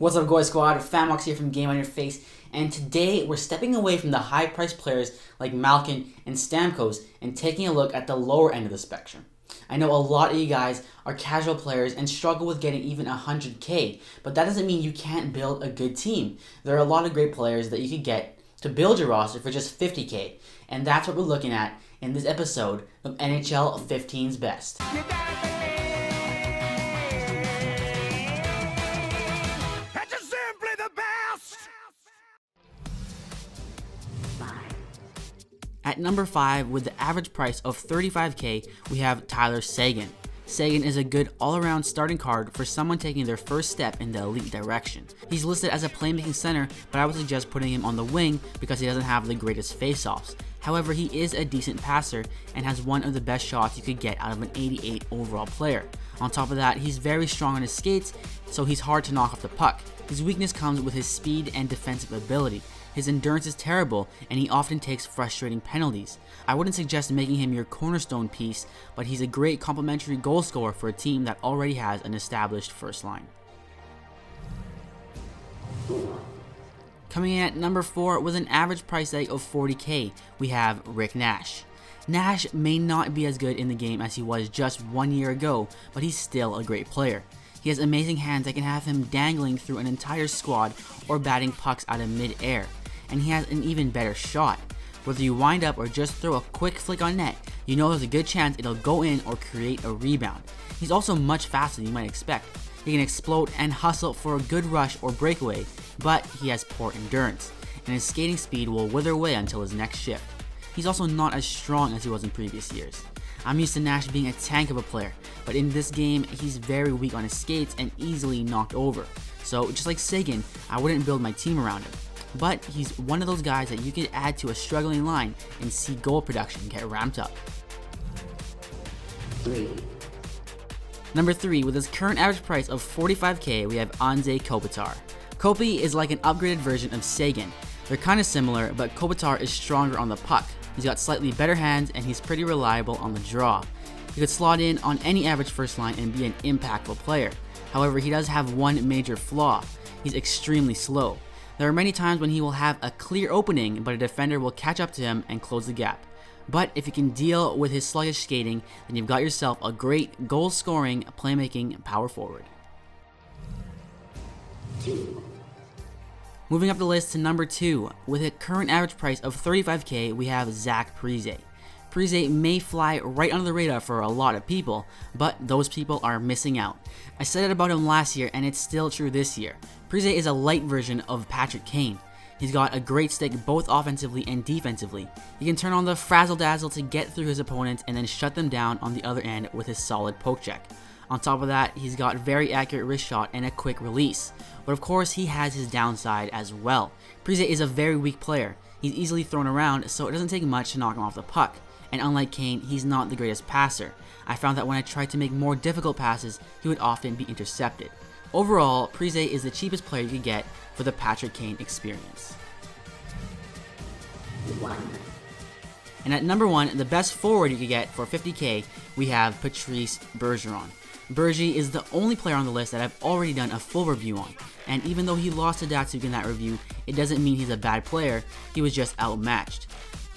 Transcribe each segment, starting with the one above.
What's up, Goy Squad? Famox here from GameOnYourFace, and today we're stepping away from the high-priced players like Malkin and Stamkos and taking a look at the lower end of the spectrum. I know a lot of you guys are casual players and struggle with getting even 100k, but that doesn't mean you can't build a good team. There are a lot of great players that you could get to build your roster for just 50k, and that's what we're looking at in this episode of NHL 15's Best. At number 5, with the average price of 35k, we have Tyler Seguin. Seguin is a good all-around starting card for someone taking their first step in the elite direction. He's listed as a playmaking center, but I would suggest putting him on the wing because he doesn't have the greatest face-offs. However, he is a decent passer and has one of the best shots you could get out of an 88 overall player. On top of that, he's very strong on his skates, so he's hard to knock off the puck. His weakness comes with his speed and defensive ability. His endurance is terrible, and he often takes frustrating penalties. I wouldn't suggest making him your cornerstone piece, but he's a great complementary goal scorer for a team that already has an established first line. Coming in at number 4 with an average price tag of 40k, we have Rick Nash. Nash may not be as good in the game as he was just 1 year ago, but he's still a great player. He has amazing hands that can have him dangling through an entire squad or batting pucks out of mid-air, and he has an even better shot. Whether you wind up or just throw a quick flick on net, you know there's a good chance it'll go in or create a rebound. He's also much faster than you might expect. He can explode and hustle for a good rush or breakaway, but he has poor endurance, and his skating speed will wither away until his next shift. He's also not as strong as he was in previous years. I'm used to Nash being a tank of a player, but in this game, he's very weak on his skates and easily knocked over. So just like Seguin, I wouldn't build my team around him. But he's one of those guys that you could add to a struggling line and see goal production get ramped up. Number 3, with his current average price of 45k, we have Anze Kopitar. Kopi is like an upgraded version of Seguin. They're kind of similar, but Kopitar is stronger on the puck. He's got slightly better hands and he's pretty reliable on the draw. He could slot in on any average first line and be an impactful player. However, he does have one major flaw. He's extremely slow. There are many times when he will have a clear opening, but a defender will catch up to him and close the gap. But if you can deal with his sluggish skating, then you've got yourself a great goal-scoring, playmaking power forward. Moving up the list to number 2, with a current average price of 35k, we have Zach Parise. Parise may fly right under the radar for a lot of people, but those people are missing out. I said it about him last year, and it's still true this year. Parise is a light version of Patrick Kane. He's got a great stick both offensively and defensively. He can turn on the frazzle-dazzle to get through his opponents and then shut them down on the other end with his solid poke check. On top of that, he's got very accurate wrist shot and a quick release. But of course, he has his downside as well. Parise is a very weak player. He's easily thrown around, so it doesn't take much to knock him off the puck. And unlike Kane, he's not the greatest passer. I found that when I tried to make more difficult passes, he would often be intercepted. Overall, Parise is the cheapest player you could get for the Patrick Kane experience. And at number 1, the best forward you could get for 50k, we have Patrice Bergeron. Bergie is the only player on the list that I've already done a full review on, and even though he lost to Datsuk in that review, it doesn't mean he's a bad player, he was just outmatched.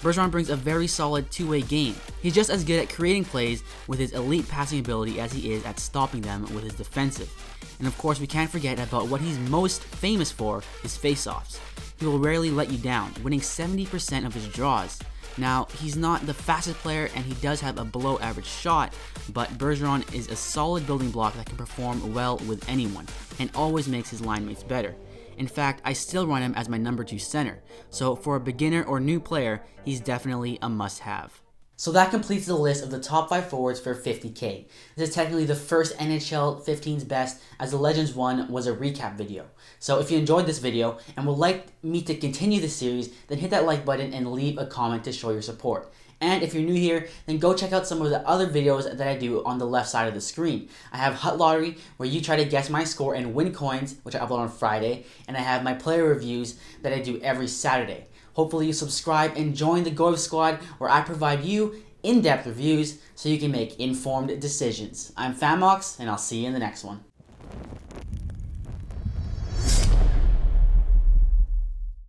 Bergeron brings a very solid two-way game. He's just as good at creating plays with his elite passing ability as he is at stopping them with his defensive. And of course, we can't forget about what he's most famous for, his face-offs. He will rarely let you down, winning 70% of his draws. Now, he's not the fastest player and he does have a below average shot, but Bergeron is a solid building block that can perform well with anyone and always makes his line mates better. In fact, I still run him as my number 2 center, so for a beginner or new player, he's definitely a must-have. So that completes the list of the top 5 forwards for 50k. This is technically the first NHL 15's Best, as the Legends one was a recap video. So if you enjoyed this video and would like me to continue this series, then hit that like button and leave a comment to show your support. And if you're new here, then go check out some of the other videos that I do on the left side of the screen. I have Hut Lottery, where you try to guess my score and win coins, which I upload on Friday, and I have my player reviews that I do every Saturday. Hopefully you subscribe and join the goyf squad, where I provide you in-depth reviews so you can make informed decisions. I'm Famox, and I'll see you in the next one.